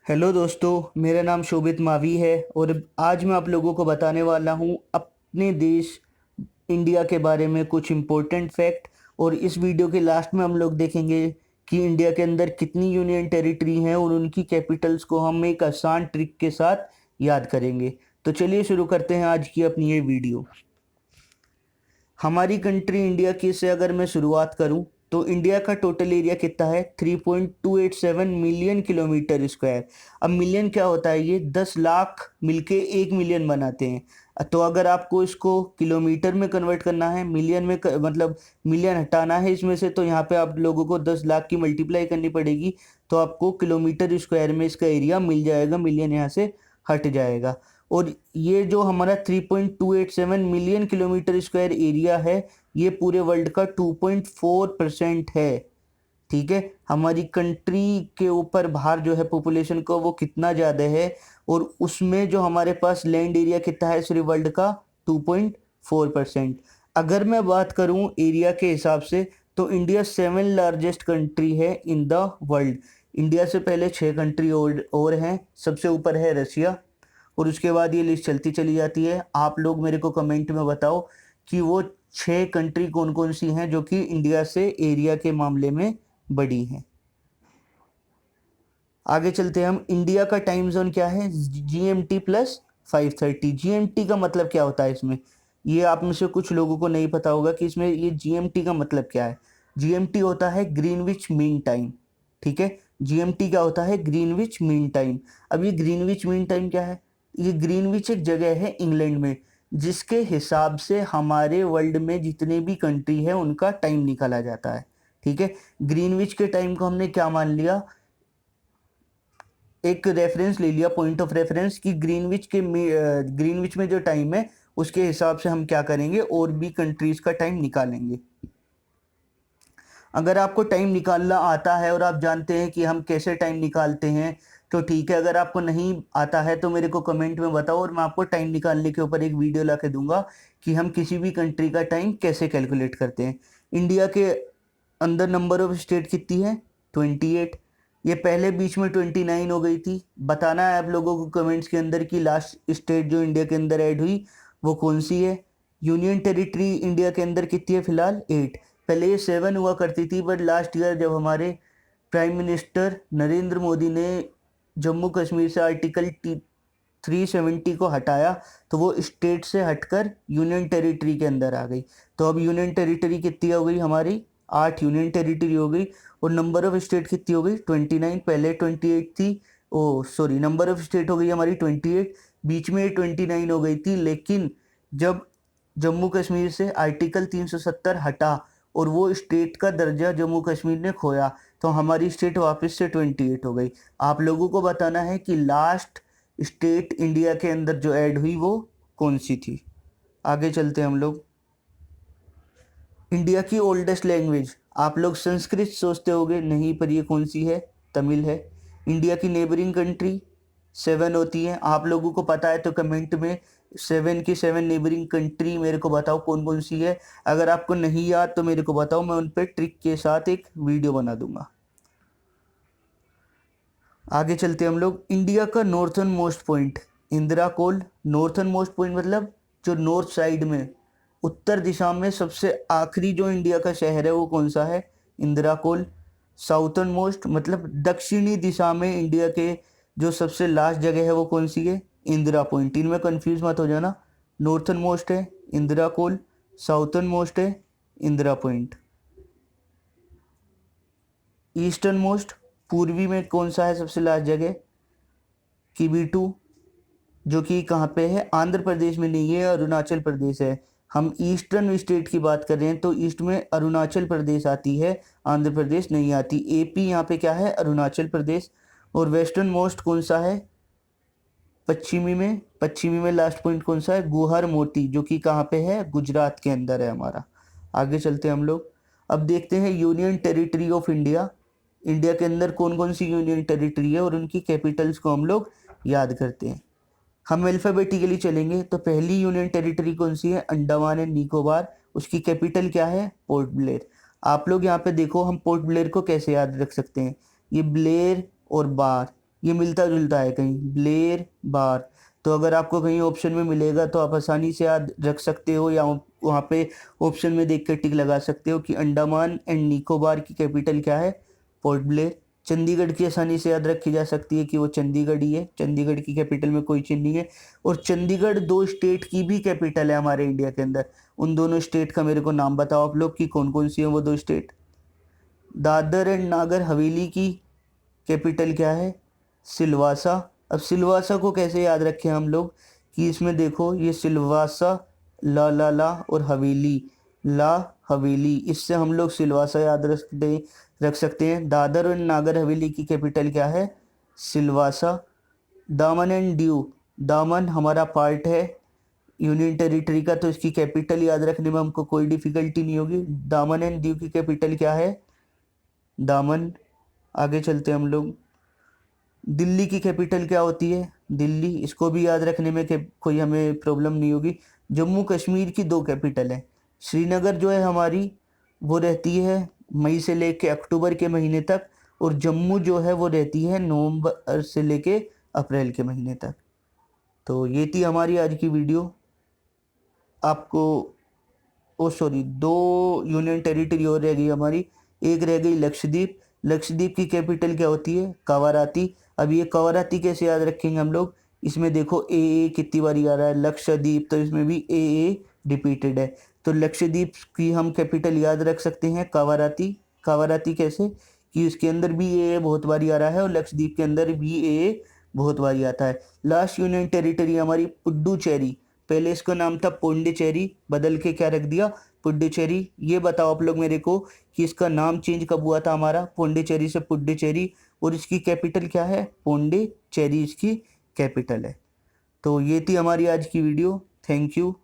Hello दोस्तों, मेरा नाम शोभित मावी है और आज मैं आप लोगों को बताने वाला हूँ अपने देश इंडिया के बारे में कुछ इम्पोर्टेंट फैक्ट। और इस वीडियो के लास्ट में हम लोग देखेंगे कि इंडिया के अंदर कितनी यूनियन टेरिटरी हैं और उनकी कैपिटल्स को हम एक आसान ट्रिक के साथ याद करेंगे। तो चलिए शुरू करते हैं आज की अपनी ये वीडियो। हमारी कंट्री इंडिया की से अगर मैं शुरुआत करूं तो इंडिया का टोटल एरिया कितना है 3.287 मिलियन किलोमीटर स्क्वायर। अब मिलियन क्या होता है, ये 10 लाख मिलके 1 मिलियन बनाते हैं। तो अगर आपको इसको किलोमीटर में कन्वर्ट करना है, मिलियन में मतलब मिलियन हटाना है इसमें से, तो यहाँ पे आप लोगों को 10 लाख की मल्टीप्लाई करनी पड़ेगी। तो आपको किलोमीटर स्क्वायर में इसका एरिया मिल जाएगा, मिलियन यहाँ से हट जाएगा। और ये जो हमारा 3.287 मिलियन किलोमीटर स्क्वायर एरिया है, ये पूरे वर्ल्ड का 2.4% है। ठीक है, हमारी कंट्री के ऊपर बाहर जो है पॉपुलेशन को वो कितना ज़्यादा है, और उसमें जो हमारे पास लैंड एरिया कितना है सिर्फ वर्ल्ड का 2.4%। अगर मैं बात करूं एरिया के हिसाब से तो इंडिया 7 लार्जेस्ट कंट्री है इन द वर्ल्ड। इंडिया से पहले 6 कंट्री और हैं, सबसे ऊपर है रशिया, और उसके बाद ये लिस्ट चलती चली जाती है। आप लोग मेरे को कमेंट में बताओ कि वो 6 कंट्री कौन कौन सी हैं जो कि इंडिया से एरिया के मामले में बड़ी हैं। आगे चलते हैं हम। इंडिया का टाइम जोन क्या है, GMT प्लस 5:30। GMT का मतलब क्या होता है इसमें, ये आप में से कुछ लोगों को नहीं पता होगा कि इसमें ये GMT का मतलब क्या है। GMT होता है ग्रीनविच मीन टाइम। ठीक है, GMT क्या होता है, ग्रीनविच मीन टाइम। अब ये ग्रीनविच मीन टाइम क्या है, ये ग्रीनविच एक जगह है इंग्लैंड में जिसके हिसाब से हमारे वर्ल्ड में जितने भी कंट्री है उनका टाइम निकाला जाता है। ठीक है, ग्रीनविच के टाइम को हमने क्या मान लिया, एक रेफरेंस ले लिया, पॉइंट ऑफ रेफरेंस, कि ग्रीनविच में जो टाइम है उसके हिसाब से हम क्या करेंगे, और भी कंट्रीज का टाइम निकालेंगे। अगर आपको टाइम निकालना आता है और आप जानते हैं कि हम कैसे टाइम निकालते हैं तो ठीक है, अगर आपको नहीं आता है तो मेरे को कमेंट में बताओ और मैं आपको टाइम निकालने के ऊपर एक वीडियो ला के दूंगा कि हम किसी भी कंट्री का टाइम कैसे कैलकुलेट करते हैं। इंडिया के अंदर नंबर ऑफ स्टेट कितनी है, 28। ये पहले बीच में 29 हो गई थी। बताना है आप लोगों को कमेंट्स के अंदर कि लास्ट स्टेट जो इंडिया के अंदर ऐड हुई वो कौन सी है। यूनियन टेरिटरी इंडिया के अंदर कितनी है फिलहाल, 8। पहले ये 7 हुआ करती थी, बट लास्ट ईयर जब हमारे प्राइम मिनिस्टर नरेंद्र मोदी ने जम्मू कश्मीर से आर्टिकल 370 को हटाया तो वो स्टेट से हटकर यूनियन टेरिटरी के अंदर आ गई। तो अब यूनियन टेरिटरी कितनी हो गई हमारी, 8 यूनियन टेरिटरी हो गई। और नंबर ऑफ स्टेट कितनी हो गई, 29। पहले 28 थी, ओ सॉरी, नंबर ऑफ स्टेट हो गई हमारी 28, बीच में 29 हो गई थी। लेकिन जब जम्मू कश्मीर से आर्टिकल 370 हटा और वो स्टेट का दर्जा जम्मू कश्मीर ने खोया तो हमारी स्टेट वापस से 28 हो गई। आप लोगों को बताना है कि लास्ट स्टेट इंडिया के अंदर जो ऐड हुई वो कौन सी थी। आगे चलते हैं हम लोग। इंडिया की ओल्डेस्ट लैंग्वेज, आप लोग संस्कृत सोचते होगे, नहीं, पर ये कौन सी है, तमिल है। इंडिया की नेबरिंग कंट्री 7 होती हैं। आप लोगों को पता है तो कमेंट में 7 की 7 नेबरिंग कंट्री मेरे को बताओ कौन कौन सी है। अगर आपको नहीं याद तो मेरे को बताओ, मैं उन पर ट्रिक के साथ एक वीडियो बना दूंगा। आगे चलते हम लोग। इंडिया का नॉर्थन मोस्ट पॉइंट, इंदिरा कोल। नॉर्थन मोस्ट पॉइंट मतलब जो नॉर्थ साइड में, उत्तर दिशा में सबसे आखिरी जो इंडिया का शहर है वो कौन सा है, इंदिरा कोल। साउथर्न मोस्ट मतलब दक्षिणी दिशा में इंडिया के जो सबसे लास्ट जगह है वो कौन सी है, इंदिरा पॉइंट। इनमें कंफ्यूज मत हो जाना, नॉर्थन मोस्ट है इंदिरा कोल, साउथर्न मोस्ट है इंदिरा पॉइंट। ईस्टर्न मोस्ट पूर्वी में कौन सा है सबसे लास्ट जगह, किबीटू, जो कि कहाँ पे है, आंध्र प्रदेश में नहीं है, अरुणाचल प्रदेश है। हम ईस्टर्न स्टेट की बात कर रहे हैं तो ईस्ट में अरुणाचल प्रदेश आती है, आंध्र प्रदेश नहीं आती। AP यहाँ पे क्या है, अरुणाचल प्रदेश। और वेस्टर्न मोस्ट कौन सा है, पश्चिमी में लास्ट पॉइंट कौन सा है, गुहर मोती, जो कि कहाँ पे है, गुजरात के अंदर है हमारा। आगे चलते हैं हम लोग। अब देखते हैं union territory of India. India के अंदर कौन कौन सी यूनियन टेरिटरी है और उनकी कैपिटल्स को हम लोग याद करते हैं। हम अल्फ़ाबेटिकली चलेंगे तो पहली यूनियन टेरिटरी कौन सी है, अंडमान एंड निकोबार। उसकी कैपिटल क्या है, पोर्ट ब्लेयर। आप लोग यहाँ पे देखो, हम पोर्ट ब्लेयर को कैसे याद रख सकते हैं, ये ब्लेयर और बार, ये मिलता जुलता है कहीं, ब्लेर बार। तो अगर आपको कहीं ऑप्शन में मिलेगा तो आप आसानी से याद रख सकते हो, या वहाँ पे ऑप्शन में देख कर टिक लगा सकते हो कि अंडमान एंड निकोबार की कैपिटल क्या है, पोर्ट ब्लेयर। चंडीगढ़ की आसानी से याद रखी जा सकती है कि वो चंडीगढ़ ही है, चंडीगढ़ की कैपिटल में कोई चीज़ नहीं है। और चंडीगढ़ 2 स्टेट की भी कैपिटल है हमारे इंडिया के अंदर। उन दोनों स्टेट का मेरे को नाम बताओ आप लोग कि कौन कौन सी है वो 2 स्टेट। दादर एंड नागर हवेली की कैपिटल क्या है, सिलवासा। अब सिलवासा को कैसे याद रखें हम लोग कि इसमें देखो ये सिलवासा, ला और हवेली, ला हवेली, इससे हम लोग सिलवासा याद रख सकते हैं। दादर और नागर हवेली की कैपिटल क्या है, सिलवासा। दामन एंड दीव, दामन हमारा पार्ट है यूनियन टेरिटरी का, तो इसकी कैपिटल याद रखने में हमको कोई डिफिकल्टी नहीं होगी। दामन एंड दीव की कैपिटल क्या है, दामन। आगे चलते हैं हम लोग। दिल्ली की कैपिटल क्या होती है, दिल्ली, इसको भी याद रखने में कोई हमें प्रॉब्लम नहीं होगी। जम्मू कश्मीर की 2 कैपिटल है। श्रीनगर जो है हमारी वो रहती है मई से लेके अक्टूबर के महीने तक, और जम्मू जो है वो रहती है नवंबर से लेके अप्रैल के महीने तक। तो ये थी हमारी आज की वीडियो। आपको, ओ सॉरी, 2 यूनियन टेरिटरी और रह गई हमारी। एक रह गई लक्षद्वीप। लक्षद्वीप की कैपिटल क्या होती है, कवाराती। अब ये कवाराती कैसे याद रखेंगे हम लोग, इसमें देखो ए कितनी बारी आ रहा है, लक्षद्वीप, तो इसमें भी ए रिपीटेड है। तो लक्षद्वीप की हम कैपिटल याद रख सकते हैं कवाराती। कवाराती कैसे कि उसके अंदर भी ए बहुत बारी आ रहा है, और लक्षद्वीप के अंदर भी ए बहुत बारी आता है। लास्ट यूनियन टेरिटरी हमारी पुडुचेरी। पहले इसका नाम था पोंडिचेरी, बदल के क्या रख दिया, पुडुचेरी। ये बताओ आप लोग मेरे को कि इसका नाम चेंज कब हुआ था हमारा, पोंडिचेरी से पुडुचेरी, और इसकी कैपिटल क्या है, पोंडिचेरी इसकी कैपिटल है। तो ये थी हमारी आज की वीडियो। Thank you.